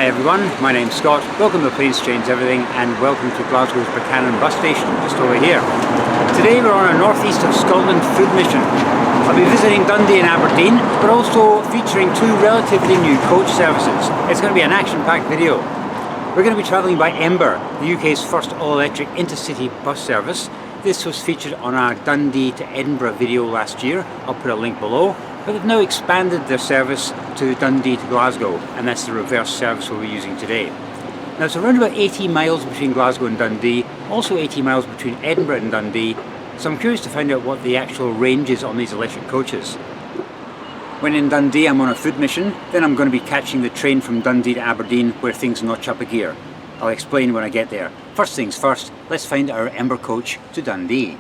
Hi everyone, my name's Scott, welcome to Planes, Trains, Everything, and welcome to Glasgow's Buchanan bus station, just over here. Today we're on a northeast of Scotland food mission. I'll be visiting Dundee and Aberdeen, but also featuring two relatively new coach services. It's going to be an action-packed video. We're going to be travelling by Ember, the UK's first all-electric intercity bus service. This was featured on our Dundee to Edinburgh video last year. I'll put a link below. But they've now expanded their service to Dundee to Glasgow, and that's the reverse service we'll be using today. Now it's around about 80 miles between Glasgow and Dundee, also 80 miles between Edinburgh and Dundee, so I'm curious to find out what the actual range is on these electric coaches. When in Dundee I'm on a food mission, then I'm going to be catching the train from Dundee to Aberdeen where things notch up a gear. I'll explain when I get there. First things first, let's find our Ember coach to Dundee.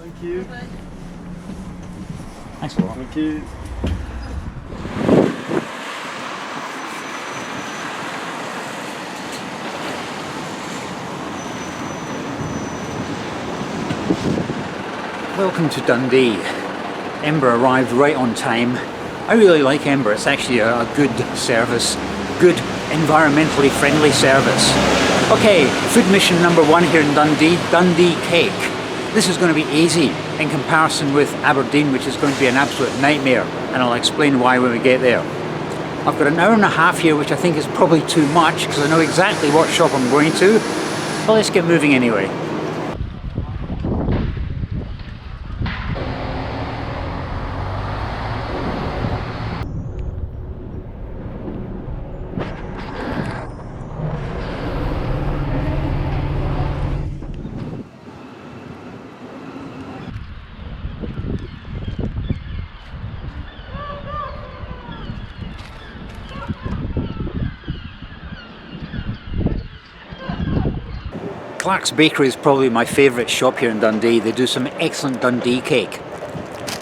Thank you. Thanks a lot. Thank you. Welcome to Dundee. Ember arrived right on time. I really like Ember, it's actually a good service, good environmentally friendly service. Okay, food mission number one here in Dundee, Dundee Cake. This is going to be easy in comparison with Aberdeen, which is going to be an absolute nightmare, and I'll explain why when we get there. I've got an hour and a half here, which I think is probably too much because I know exactly what shop I'm going to, but let's get moving anyway. Clark's Bakery is probably my favourite shop here in Dundee. They do some excellent Dundee cake.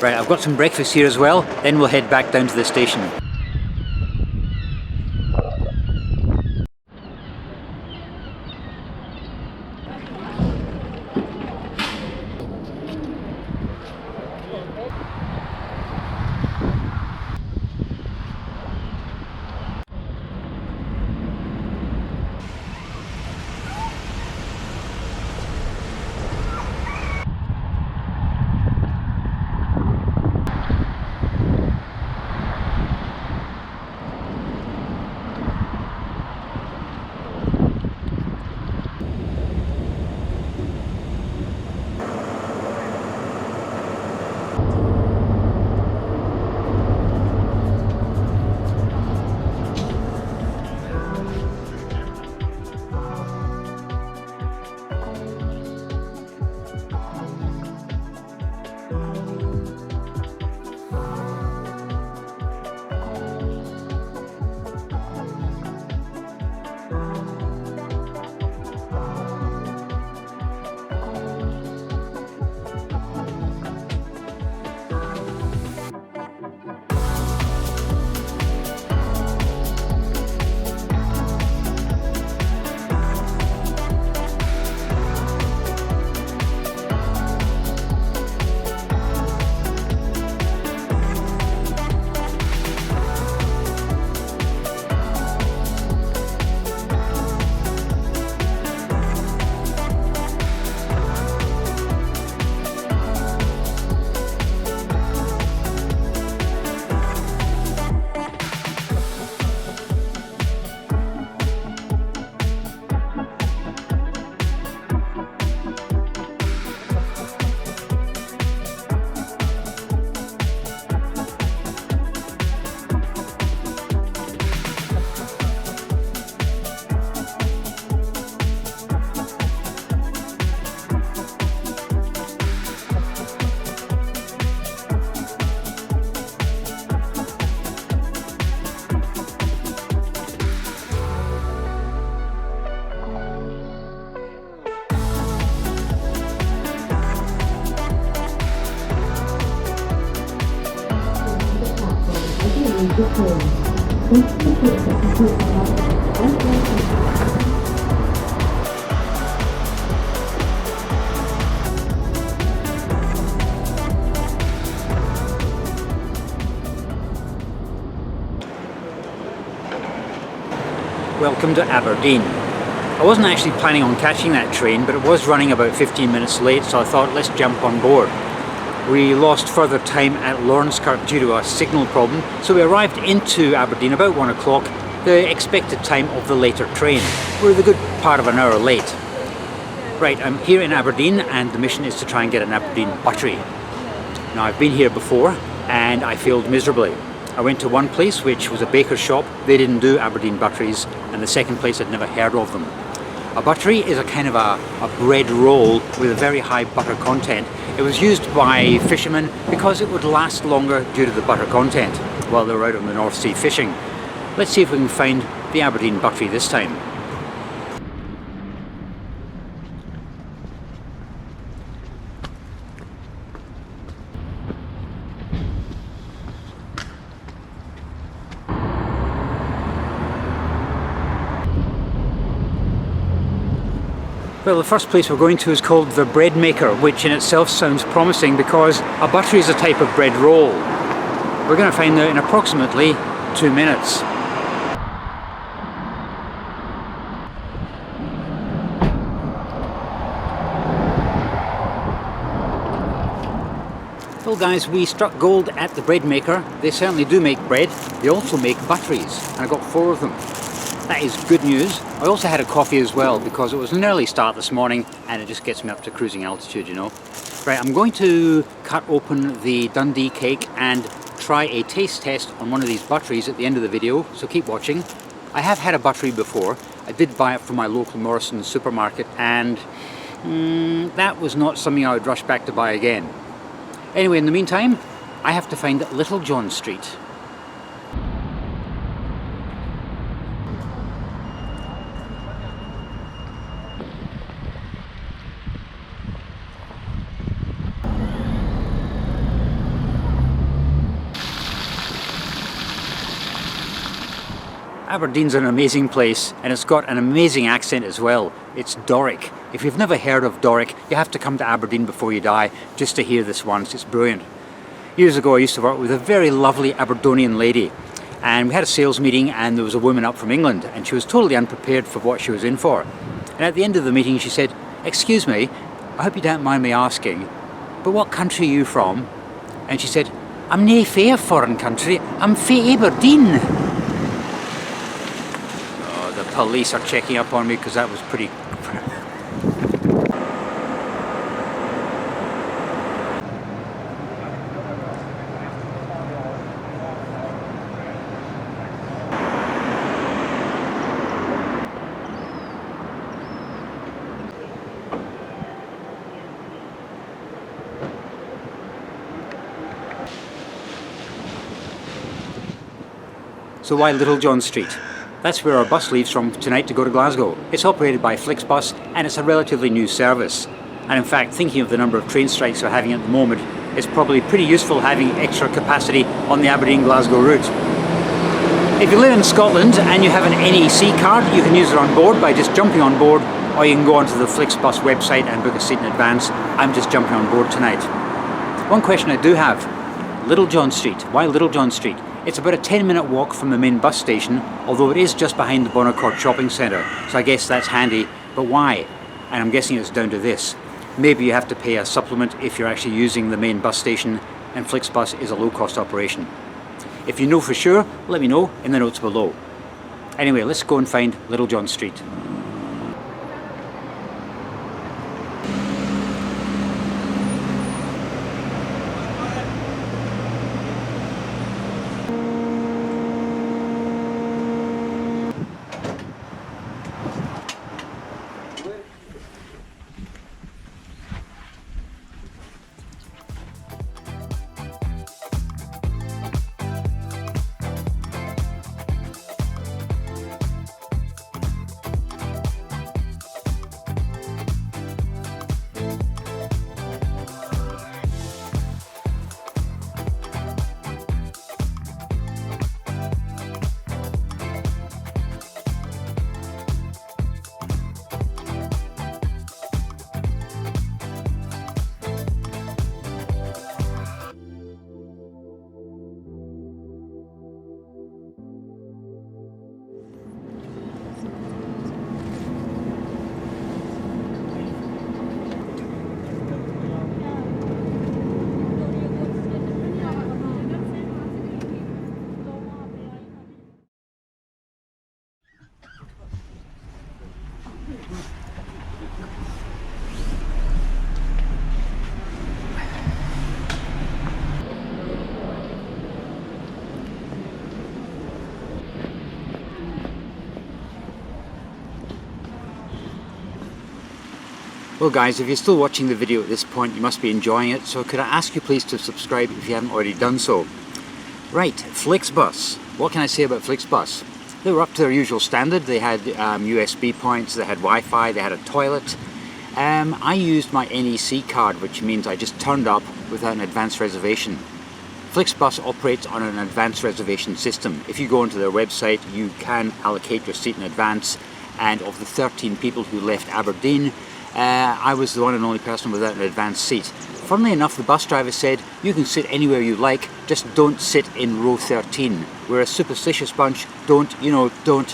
Right, I've got some breakfast here as well, then we'll head back down to the station. Welcome to Aberdeen. I wasn't actually planning on catching that train, but it was running about 15 minutes late, so I thought let's jump on board. We lost further time at Lawrencekirk due to a signal problem, so we arrived into Aberdeen about 1 o'clock, the expected time of the later train. We're the good part of an hour late. Right, I'm here in Aberdeen and the mission is to try and get an Aberdeen Buttery. Now I've been here before and I failed miserably. I went to one place which was a baker's shop, they didn't do Aberdeen Butteries, and the second place I'd never heard of them. A buttery is a kind of a bread roll with a very high butter content. It was used by fishermen because it would last longer due to the butter content while they were out on the North Sea fishing. Let's see if we can find the Aberdeen Buttery this time. Well, the first place we're going to is called the Bread Maker, which in itself sounds promising because a buttery is a type of bread roll. We're going to find out in approximately 2 minutes. Well guys, we struck gold at the Bread Maker. They certainly do make bread. They also make butteries, and I got 4 of them. That is good news. I also had a coffee as well because it was an early start this morning and it just gets me up to cruising altitude, you know. Right, I'm going to cut open the Dundee Cake and try a taste test on one of these butteries at the end of the video, so keep watching. I have had a buttery before. I did buy it from my local Morrison's supermarket and that was not something I would rush back to buy again. Anyway, in the meantime, I have to find Little John Street. Aberdeen's an amazing place, and it's got an amazing accent as well. It's Doric. If you've never heard of Doric, you have to come to Aberdeen before you die just to hear this once. It's brilliant. Years ago I used to work with a very lovely Aberdonian lady, and we had a sales meeting and there was a woman up from England and she was totally unprepared for what she was in for. And at the end of the meeting she said, "Excuse me, I hope you don't mind me asking, but what country are you from?" And she said, "I'm nae fae a foreign country, I'm fae Aberdeen." Oh, the police are checking up on me because that was pretty... So why Little John Street? That's where our bus leaves from tonight to go to Glasgow. It's operated by Flixbus and it's a relatively new service. And in fact, thinking of the number of train strikes we're having at the moment, it's probably pretty useful having extra capacity on the Aberdeen-Glasgow route. If you live in Scotland and you have an NEC card, you can use it on board by just jumping on board, or you can go onto the Flixbus website and book a seat in advance. I'm just jumping on board tonight. One question I do have, Little John Street. Why Little John Street? It's about a 10-minute walk from the main bus station, although it is just behind the Bonnecourt shopping centre, so I guess that's handy. But why? And I'm guessing it's down to this. Maybe you have to pay a supplement if you're actually using the main bus station, and Flixbus is a low-cost operation. If you know for sure, let me know in the notes below. Anyway, let's go and find Little John Street. Well guys, if you're still watching the video at this point, you must be enjoying it, so could I ask you please to subscribe if you haven't already done so. Right, Flixbus. What can I say about Flixbus? They were up to their usual standard. They had USB points, they had Wi-Fi, they had a toilet. I used my NEC card, which means I just turned up without an advance reservation. Flixbus operates on an advance reservation system. If you go onto their website, you can allocate your seat in advance, and of the 13 people who left Aberdeen, I was the one and only person without an advanced seat. Funnily enough, the bus driver said, "You can sit anywhere you like, just don't sit in row 13. We're a superstitious bunch, don't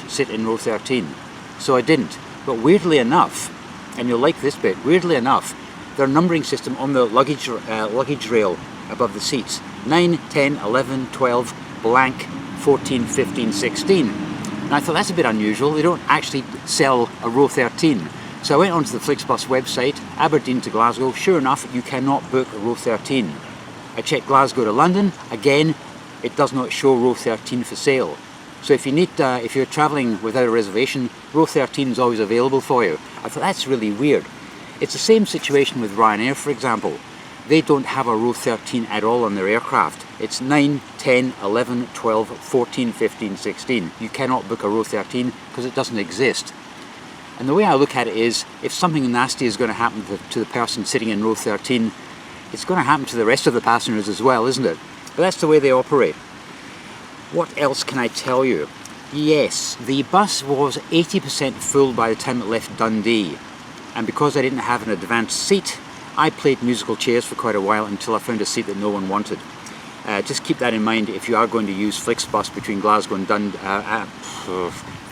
sit in row 13. So I didn't. But weirdly enough, and you'll like this bit, weirdly enough, their numbering system on the luggage rail above the seats, 9, 10, 11, 12, blank, 14, 15, 16. And I thought that's a bit unusual, they don't actually sell a row 13. So I went onto the Flixbus website, Aberdeen to Glasgow. Sure enough, you cannot book row 13. I checked Glasgow to London. Again, it does not show row 13 for sale. So if you're travelling without a reservation, row 13 is always available for you. I thought that's really weird. It's the same situation with Ryanair, for example. They don't have a row 13 at all on their aircraft. It's 9, 10, 11, 12, 14, 15, 16. You cannot book a row 13 because it doesn't exist. And the way I look at it is, if something nasty is going to happen to the person sitting in row 13, it's going to happen to the rest of the passengers as well, isn't it? But that's the way they operate. What else can I tell you? Yes, the bus was 80% full by the time it left Dundee, and because I didn't have an advanced seat, I played musical chairs for quite a while until I found a seat that no one wanted. Just keep that in mind if you are going to use Flixbus between Glasgow and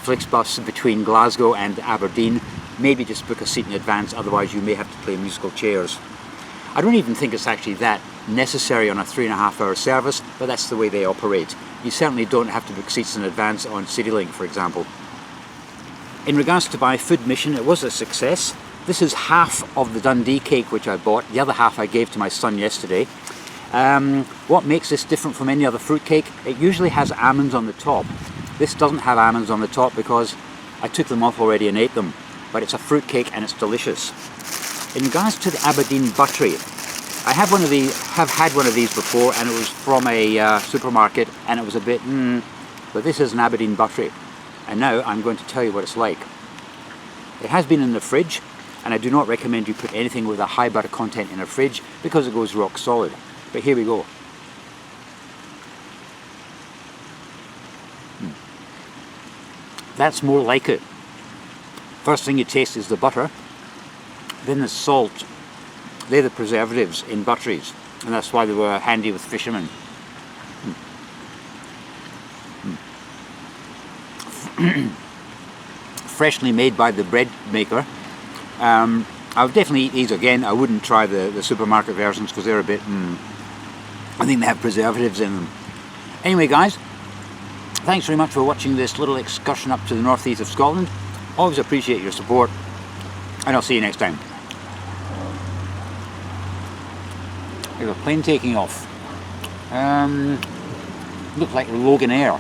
Flixbus between Glasgow and Aberdeen. Maybe just book a seat in advance, otherwise you may have to play musical chairs. I don't even think it's actually that necessary on a 3.5-hour service, but that's the way they operate. You certainly don't have to book seats in advance on CityLink, for example. In regards to my food mission, it was a success. This is half of the Dundee Cake which I bought. The other half I gave to my son yesterday. What makes this different from any other fruit cake? It usually has almonds on the top. This doesn't have almonds on the top because I took them off already and ate them. But it's a fruit cake and it's delicious. In regards to the Aberdeen Buttery, I have had one of these before, and it was from a supermarket, and it was a bit but this is an Aberdeen Buttery, and now I'm going to tell you what it's like. It has been in the fridge, and I do not recommend you put anything with a high butter content in a fridge because it goes rock solid. But here we go. That's more like it. First thing you taste is the butter, then the salt. They're the preservatives in butteries, and that's why they were handy with fishermen. Freshly made by the bread maker. I would definitely eat these again. I wouldn't try the supermarket versions because they're a bit, I think they have preservatives in them. Anyway guys, thanks very much for watching this little excursion up to the northeast of Scotland. Always appreciate your support, and I'll see you next time. There's a plane taking off. Looks like Logan Air.